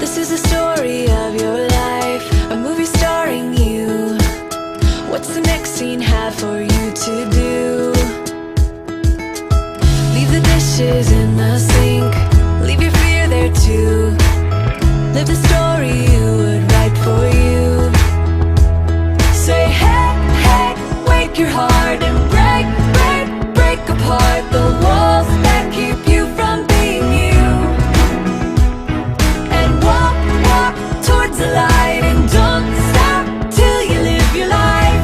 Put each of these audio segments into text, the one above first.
This is the story of your life, a movie starring you. What's the next scene have for you to do? Leave the dishes in the sink, leave your fear there too. Live the story you would write for you. Say hey, hey, wake your heart and break, break, break apart the walls that keep you from being you. And walk, walk towards the light and don't stop till you live your life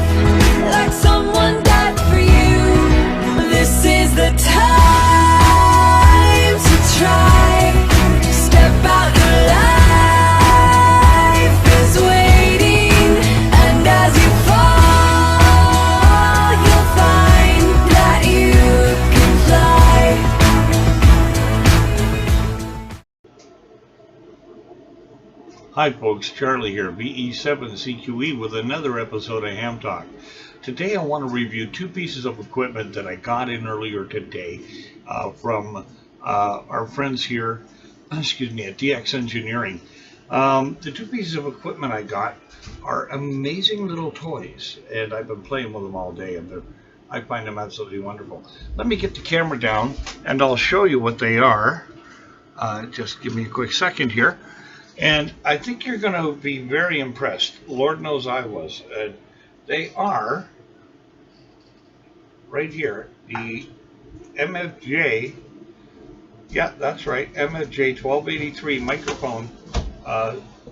like someone died for you. This is the time to try. Step out, your life is waiting, and as you fall, you'll find that you can fly. Hi folks, Charlie here, VE7CQE with another episode of Ham Talk. Today I want to review two pieces of equipment that I got in earlier today from our friends here, at DX Engineering. The two pieces of equipment I got are amazing little toys, and I've been playing with them all day, and I find them absolutely wonderful. Let me get the camera down and I'll show you what they are. Just give me a quick second here. And I think you're going to be very impressed. Lord knows I was. They are, right here, the MFJ, yeah, that's right, MFJ-1263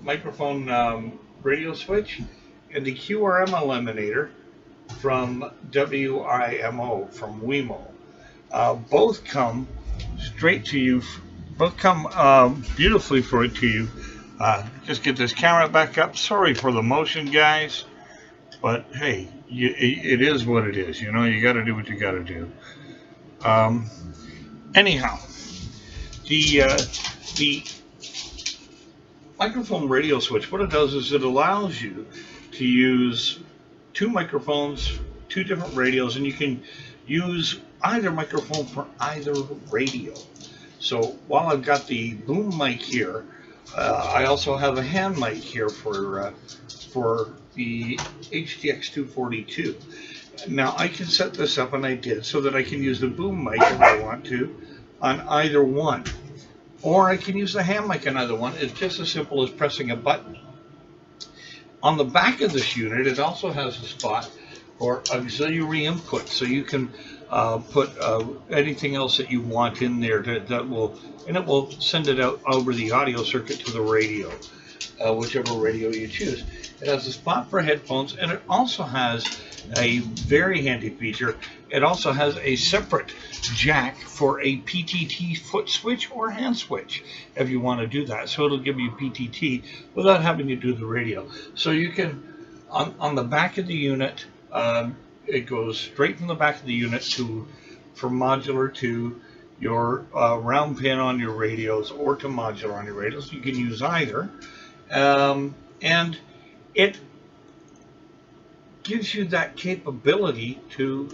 microphone radio switch, and the QRM Eliminator from WiMo, from WiMo. Both come straight to you. Both come beautifully to you. Just get this camera back up. Sorry for the motion, guys, but hey, it is what it is. You know, you got to do what you got to do. Anyhow, the microphone radio switch, what it does is it allows you to use two microphones, two different radios, and you can use either microphone for either radio. So while I've got the boom mic here, I also have a hand mic here for the HDX242. Now I can set this up, and I did, so that I can use the boom mic if I want to on either one, or I can use the hand mic on either one. It's just as simple as pressing a button. On the back of this unit, it also has a spot for auxiliary input, so you can put anything else that you want in there that will send it out over the audio circuit to the radio, whichever radio you choose. It has a spot for headphones, and it also has a very handy feature. It also has a separate jack for a PTT foot switch or hand switch if you want to do that. So it'll give you PTT without having to do the radio. So you can, on the back of the unit, it goes straight from the back of the unit from modular to your round pin on your radios, or to modular on your radios. You can use either, and it gives you that capability to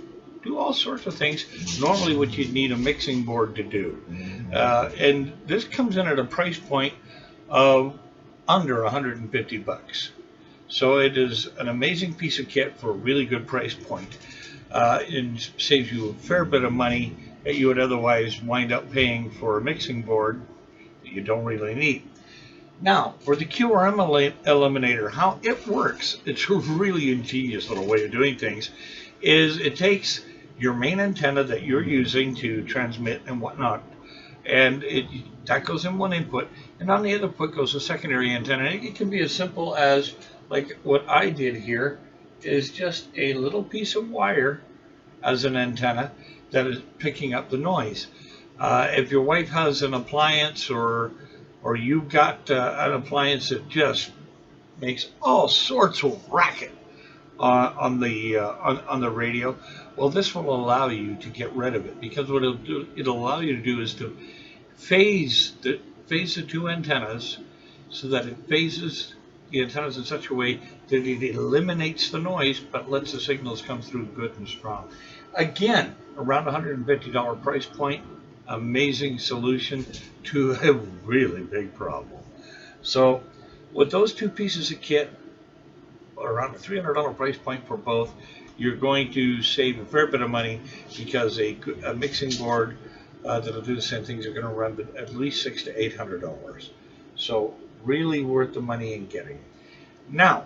do all sorts of things normally what you'd need a mixing board to do. And this comes in at a price point of under 150 bucks. So it is an amazing piece of kit for a really good price point. It saves you a fair bit of money that you would otherwise wind up paying for a mixing board that you don't really need. Now, for the QRM Eliminator, how it works, it's a really ingenious little way of doing things, is it takes your main antenna that you're using to transmit and whatnot, and that goes in one input, and on the other input goes a secondary antenna. It can be as simple as, like what I did here, is just a little piece of wire as an antenna that is picking up the noise. If your wife has an appliance, or you've got an appliance that just makes all sorts of racket on the radio, well, this will allow you to get rid of it, because what it'll allow you to do is to phase the two antennas so that it phases the antennas in such a way that it eliminates the noise but lets the signals come through good and strong. Again, around $150 price point, amazing solution to a really big problem. So with those two pieces of kit, around a $300 price point for both, you're going to save a fair bit of money, because a mixing board that'll do the same things are going to run at least $600 to $800. So really worth the money in getting. Now,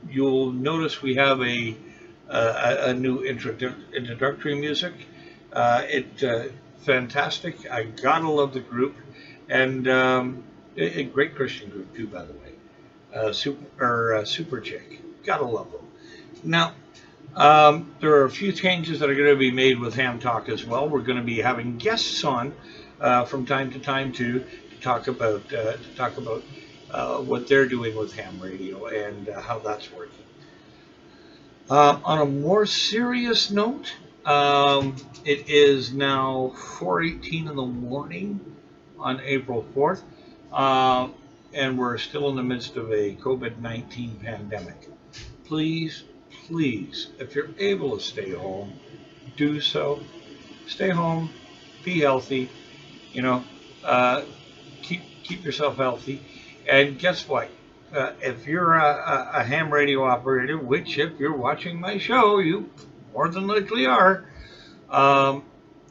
you'll notice we have a new introductory music. Fantastic. I gotta love the group, and a great Christian group too, by the way. Super Chick. Gotta love them. Now, there are a few changes that are going to be made with Ham Talk as well. We're going to be having guests on from time to time to talk about what they're doing with ham radio and how that's working. On a more serious note, it is now 4:18 in the morning on April 4th, and we're still in the midst of a COVID-19 pandemic. Please, if you're able to stay home, do so. Stay home, be healthy, keep yourself healthy. And guess what? If you're a ham radio operator, which if you're watching my show, you more than likely are,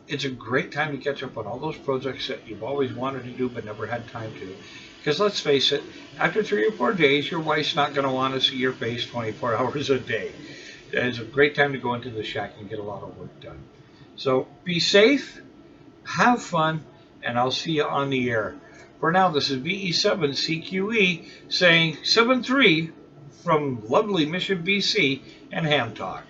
it's a great time to catch up on all those projects that you've always wanted to do but never had time to. Because let's face it, after 3 or 4 days, your wife's not going to want to see your face 24 hours a day. It's a great time to go into the shack and get a lot of work done. So be safe, have fun, and I'll see you on the air. For now, this is VE7CQE saying 7-3 from lovely Mission, BC, and Ham Talk.